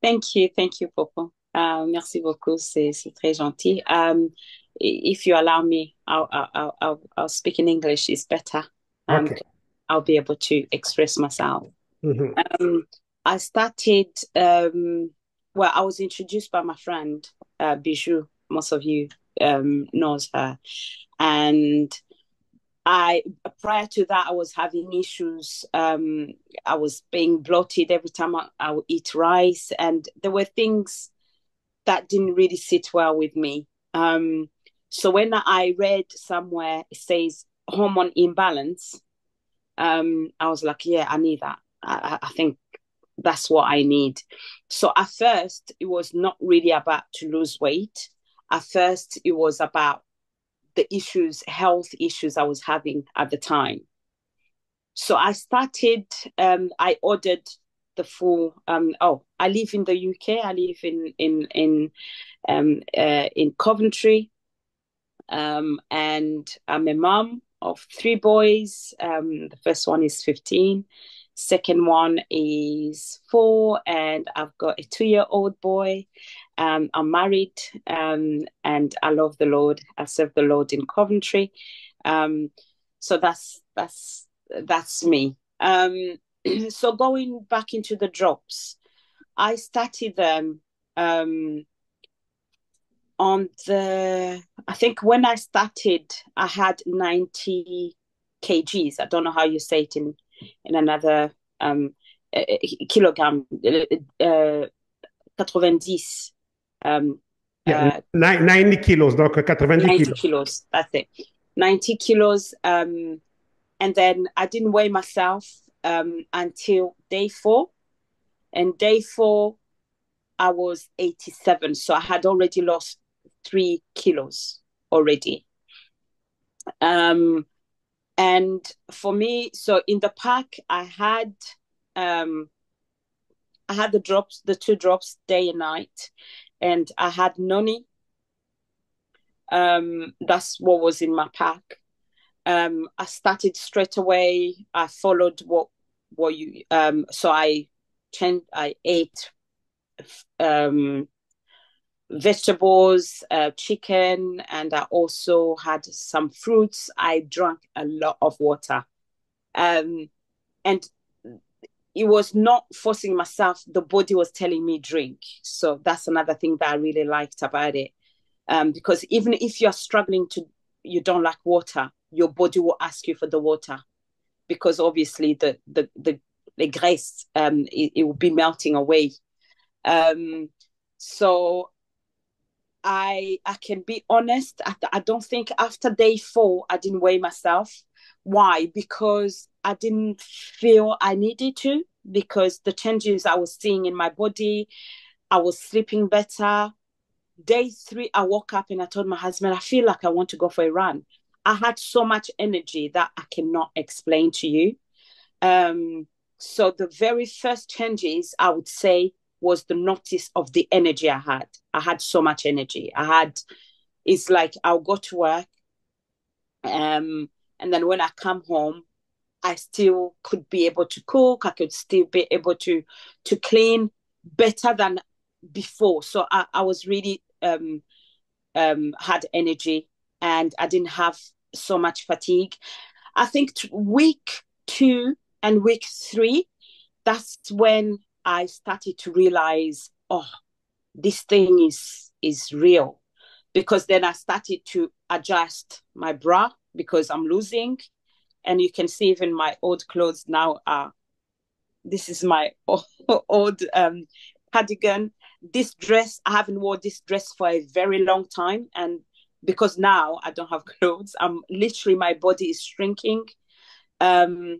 Thank you, Popo. Merci beaucoup, c'est très gentil. If you allow me, I'll speak in English. It's better. Um, Okay. I'll be able to express myself. Mhm. Um, I started. Well, I was introduced by my friend, Bijou. Most of you knows her, and I prior to that I was having issues. I was being bloated every time I would eat rice, and there were things that didn't really sit well with me. So when I read somewhere it says hormone imbalance, I was like, yeah, I need that. I think that's what I need. So at first, it was not really about to lose weight. At first, it was about the issues, health issues I was having at the time. So I started, I ordered the full, I live in the UK. I live in Coventry, and I'm a mom of three boys. The first one is 15, second one is 4, and I've got a 2-year-old boy. I'm married, and I love the Lord. I serve the Lord in Coventry. Um, so that's me. So going back into the drops, I started them on the, I think when I started, I had 90 kgs. I don't know how you say it in another kilogram, 90, Yeah, uh, 90 kilos, donc 90 90 kilos. kilos. That's it. 90 kilos. And then I didn't weigh myself until day 4. And day 4, I was 87. So I had already lost 3 kilos already. Um, and for me, so in the pack, um, I had the drops, the 2 drops day and night, and I had noni. That's what was in my pack. I started straight away. I followed what you so I ate um vegetables, chicken, and I also had some fruits. I drank a lot of water. Um, and it was not forcing myself. The body was telling me drink. So that's another thing that I really liked about it. Because even if you're struggling you don't like water, your body will ask you for the water because obviously the grace, it will be melting away. Um, so I can be honest. I don't think after day 4 I didn't weigh myself. Why? Because I didn't feel I needed to. Because the changes I was seeing in my body, I was sleeping better. Day 3, I woke up and I told my husband, I feel like I want to go for a run. I had so much energy that I cannot explain to you. Um, so the very first changes I would say was the notice of the energy I had. I had so much energy. It's like I'll go to work, and then when I come home, I still could be able to cook. I could still be able to clean better than before. So I was really had energy, and I didn't have so much fatigue. I think week 2 and week 3, that's when I started to realize, oh, this thing is real. Because then I started to adjust my bra because I'm losing. And you can see even my old clothes now are, this is my old cardigan. This dress, I haven't worn this dress for a very long time. And because now I don't have clothes, I'm literally, my body is shrinking. Um,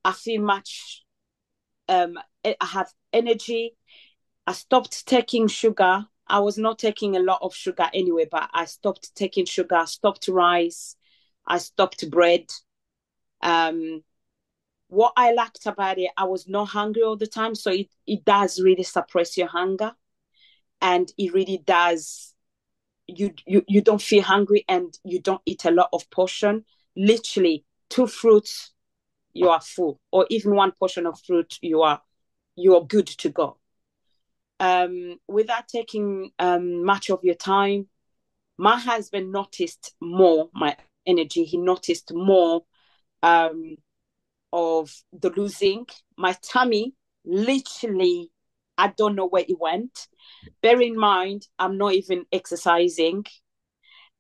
I feel much, I have energy. I stopped taking sugar. I was not taking a lot of sugar anyway, but I stopped taking sugar, I stopped rice, I stopped bread. Um, what I liked about it, I was not hungry all the time. So it does really suppress your hunger. And it really does, you don't feel hungry and you don't eat a lot of portion. Literally 2 fruits, you are full. Or even one portion of fruit, you are good to go. without taking much of your time. My husband noticed more my energy. He noticed more um, of the losing. My tummy, literally, I don't know where it went. Bear in mind, I'm not even exercising.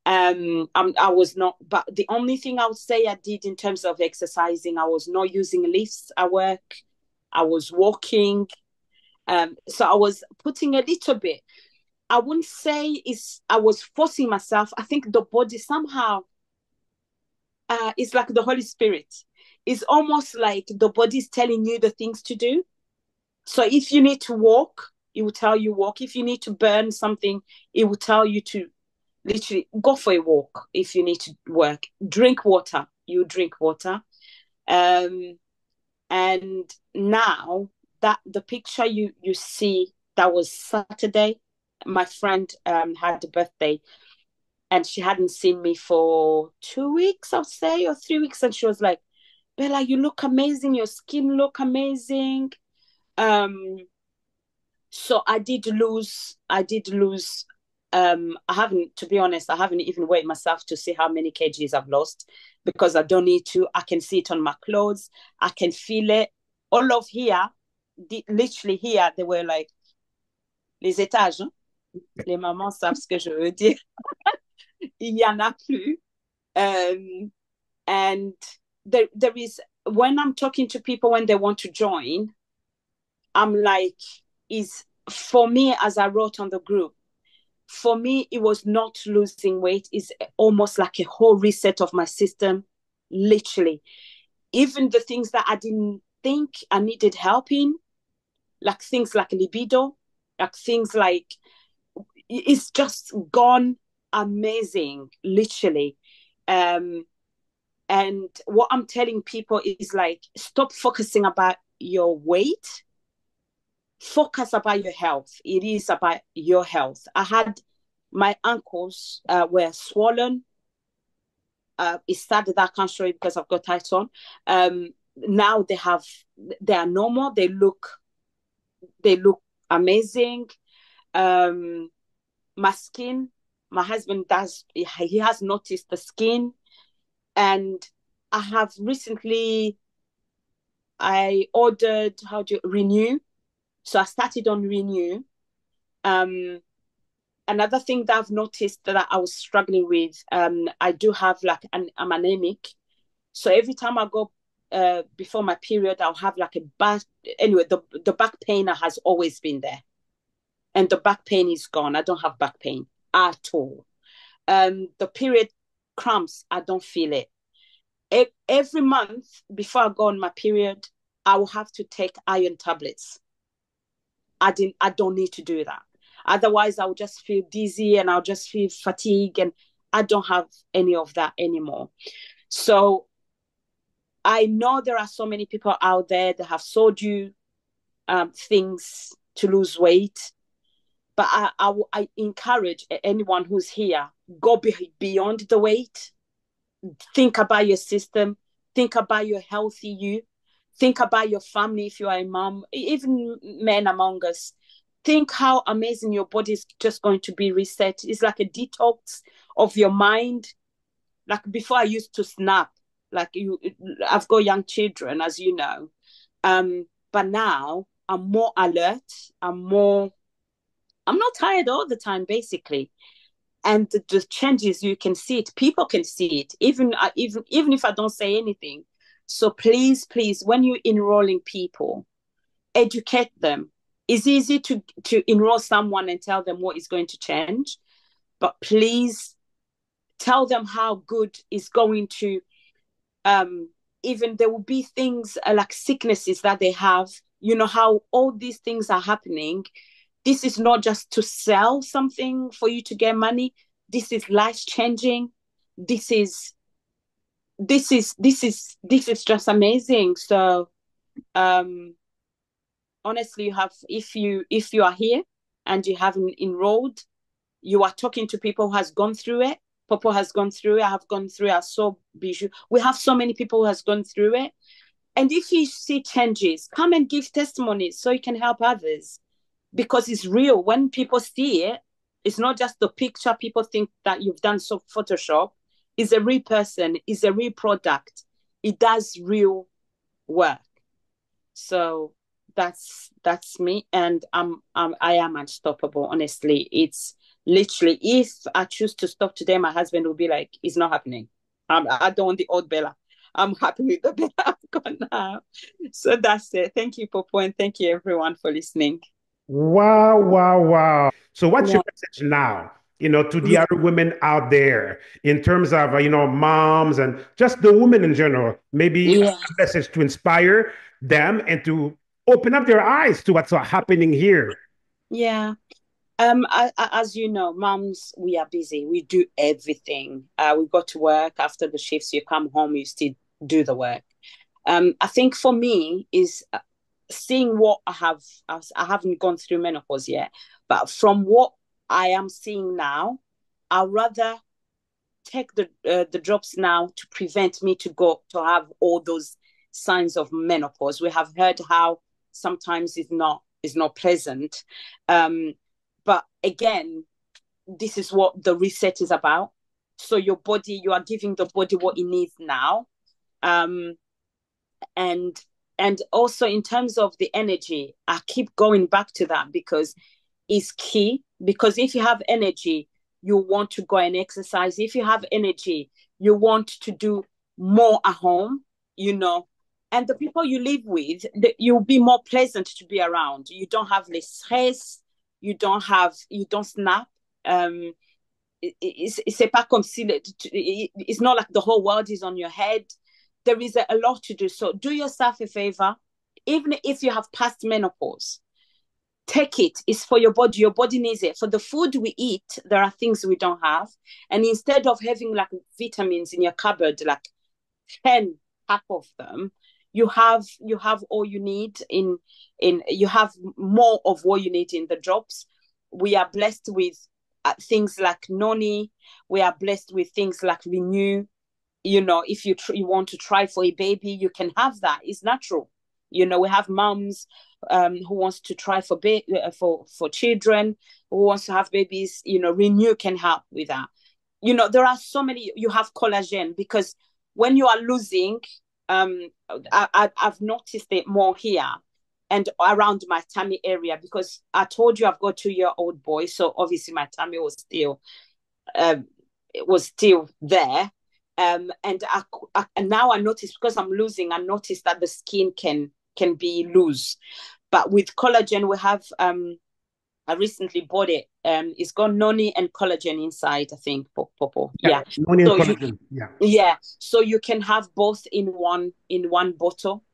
I was not, but the only thing I would say I did in terms of exercising, I was not using lifts at work. I was walking. So I was putting a little bit. I wouldn't say I was forcing myself. I think the body somehow it's like the Holy Spirit. It's almost like the body is telling you the things to do. So if you need to walk, it will tell you walk. If you need to burn something, it will tell you to literally go for a walk. If you need to work, drink water, you drink water. And now that the picture you see, that was Saturday. My friend had a birthday, and she hadn't seen me for 2 weeks, I'll say, or 3 weeks, and she was like, "Bella, you look amazing. Your skin look amazing." Um, so I did lose. I haven't, to be honest, I haven't even weighed myself to see how many kgs I've lost, because I don't need to. I can see it on my clothes. I can feel it. All of here, literally here, they were like, les étages, hein? Les mamans savent ce que je veux dire. Il y en a plus. And there is, when I'm talking to people when they want to join, I'm like, is for me, as I wrote on the group, for me, it was not losing weight. It's almost like a whole reset of my system, literally. Even the things that I didn't think I needed help in, like things like libido, like things like, it's just gone amazing, literally. And what I'm telling people is like, stop focusing about your weight, focus about your health. It is about your health. I had my ankles were swollen. It started, I can't show you because I've got tights on. Now they are normal. They look amazing. My skin, my husband he has noticed the skin. And I have recently, I ordered, Renew. So I started on Renew. Another thing that I've noticed that I was struggling with, I do have like, I'm anemic. So every time I go before my period, I'll have like a back. Anyway, the back pain has always been there. And the back pain is gone. I don't have back pain at all. The period cramps, I don't feel it. Every month before I go on my period, I will have to take iron tablets. I don't need to do that. Otherwise, I will just feel dizzy and I'll just feel fatigue, and I don't have any of that anymore. So I know there are so many people out there that have sold you things to lose weight, but I encourage anyone who's here, go beyond the weight. Think about your system. Think about your healthy you. Think about your family if you are a mom, even men among us. Think how amazing your body is just going to be reset. It's like a detox of your mind. Like before, I used to snap. Like I've got young children, as you know. But now I'm more alert. I'm not tired all the time, basically. And the changes, you can see it. People can see it, even if I don't say anything. So please, when you're enrolling people, educate them. It's easy to enroll someone and tell them what is going to change, but please tell them how good is going to. Even there will be things like sicknesses that they have. You know how all these things are happening. This is not just to sell something for you to get money. This is life changing. This is just amazing. So honestly, if you are here and you haven't enrolled, you are talking to people who has gone through it. Popo has gone through it. I have gone through it. I saw Bijou. We have so many people who has gone through it. And if you see changes, come and give testimonies so you can help others. because it's real. When people see it, it's not just the picture. People think that you've done some Photoshop. It's a real person. It's a real product. It does real work. So that's me, and I am unstoppable. Honestly, it's literally, if I choose to stop today, my husband will be like, "It's not happening. I don't want the old Bella. I'm happy with the Bella I've got now." So that's it. Thank you, Popo, and thank you everyone for listening. Wow, wow, wow. So what's your Yeah, message now, to the yeah, other women out there in terms of, moms and just the women in general? Maybe a yeah. message to inspire them and to open up their eyes to what's happening here. Yeah. As you know, mums, we are busy. We do everything. We go to work after the shifts. You come home, you still do the work. I think for me is seeing what I haven't gone through menopause yet, but from what I am seeing now, I'd rather take the drops now to prevent me to go to have all those signs of menopause. We have heard how sometimes it's not pleasant, um, but again, this is what the reset is about. So your body, you are giving the body what it needs now, um, and and also in terms of the energy, I keep going back to that because it's key. Because if you have energy, you want to go and exercise. If you have energy, you want to do more at home, you know. And the people you live with, you'll be more pleasant to be around. You don't have less stress. You don't snap. Um, c'est pas comme si it's not like the whole world is on your head. There is a lot to do. So do yourself a favor, even if you have past menopause, take it. It's for your body. Your body needs it. For the food we eat, there are things we don't have. And instead of having like vitamins in your cupboard, like 10 pack of them, you have all you need in you have more of what you need in the drops. We are blessed with things like noni. We are blessed with things like renew. If you want to try for a baby, you can have that. It's natural. We have moms who wants to try for children, who wants to have babies. Renew can help with that. There are so many. You have collagen, because when you are losing, I've noticed it more here and around my tummy area, because I told you I've got 2-year-old boy, so obviously my tummy um, was still there. And now I notice, because I'm losing, I notice that the skin can be loose. But with collagen, we have I recently bought it. It's got noni and collagen inside, I think, Popo. Yeah, Yeah. ammonium So you collagen. Yeah. yeah, so you can have both in one bottle.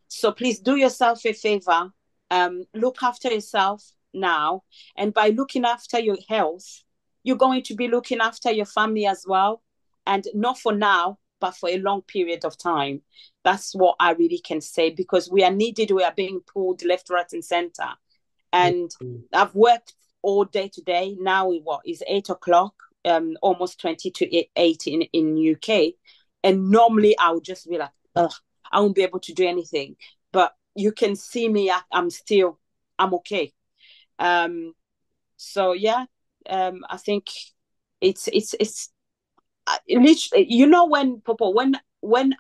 So please do yourself a favor. Look after yourself now, and by looking after your health, you're going to be looking after your family as well, and not for now, but for a long period of time. That's what I really can say, because we are needed. We are being pulled left, right, and center. And Mhm. I've worked all day today. Now what is 8 o'clock, almost 20 to 8 in UK. And normally I would just be like, ugh, I won't be able to do anything. But you can see me, I'm okay. Um, so yeah, I think it's literally, when Popo, when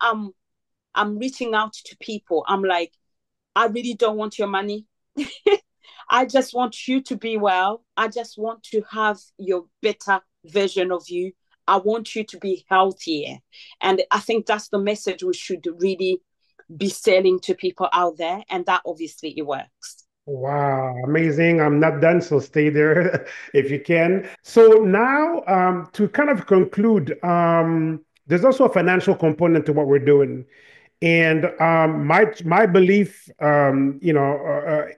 I'm reaching out to people, I'm like, I really don't want your money. I just want you to be well. I just want to have your better version of you. I want you to be healthier. And I think that's the message we should really be selling to people out there. And that obviously it works. Wow, amazing. I'm not done, so stay there if you can. So now, to kind of conclude, there's also a financial component to what we're doing. And my belief,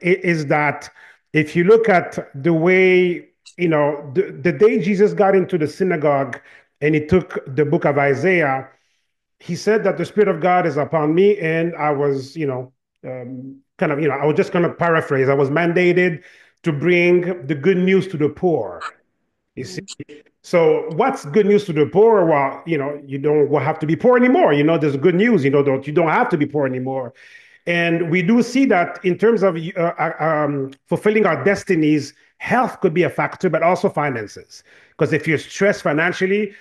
is that if you look at the way, the day Jesus got into the synagogue and he took the book of Isaiah, he said that the Spirit of God is upon me, and I was, kind of, I was just going to paraphrase. I was mandated to bring the good news to the poor. You see, Mm. so what's good news to the poor? Well, you don't have to be poor anymore. There's good news. You don't have to be poor anymore. And we do see that in terms of fulfilling our destinies, health could be a factor, but also finances. Because if you're stressed financially,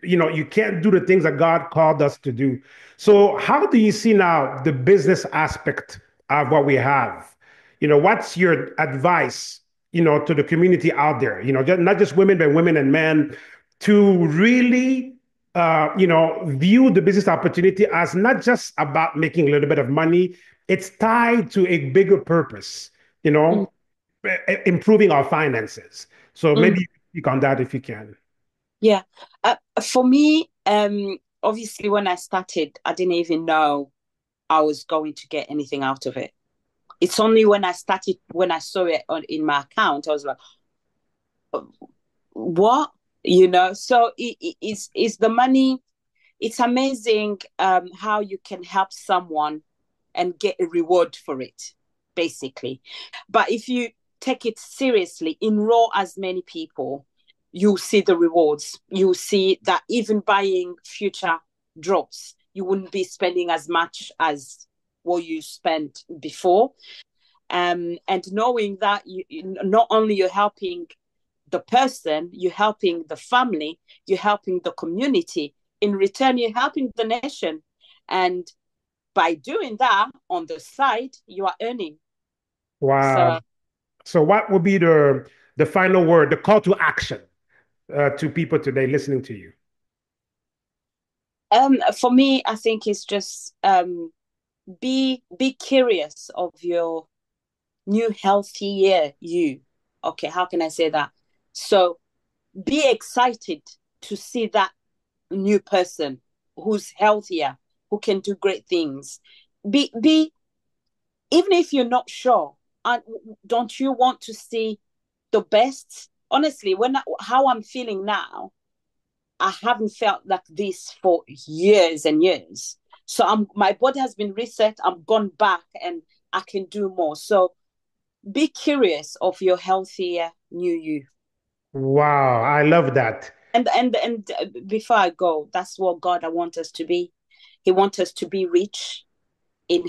you can't do the things that God called us to do. So how do you see now the business aspect of what we have? What's your advice, to the community out there, not just women, but women and men, to really, view the business opportunity as not just about making a little bit of money. It's tied to a bigger purpose, Mm, improving our finances. So mm. maybe you can speak on that if you can. Yeah. For me, obviously, when I started, I didn't even know I was going to get anything out of it. It's only when I started, when I saw it in my account, I was like, what? So it's the money. It's amazing how you can help someone and get a reward for it, basically. But if you take it seriously, enroll as many people, you'll see the rewards. You'll see that even buying future drops, you wouldn't be spending as much as what you spent before. And knowing that not only you're helping the person, you're helping the family, you're helping the community. In return, you're helping the nation. And by doing that on the side, you are earning. Wow. So So what would be the final word, the call to action to people today listening to you? for me, I think it's just be curious of your new healthy year you. Okay, how can I say that? So be excited to see that new person who's healthier, who can do great things. Be even if you're not sure, and don't you want to see the best? Honestly, how I'm feeling now, I haven't felt like this for years and years. So my body has been reset. I'm gone back and I can do more. So be curious of your healthier new you. Wow, I love that. And before I go, that's what God I want us to be. He wants us to be rich in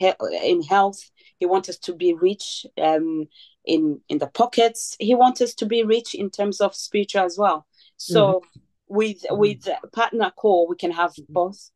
in health. He wants us to be rich in the pockets. He wants us to be rich in terms of spiritual as well. Mhm. So with partner core, we can have both.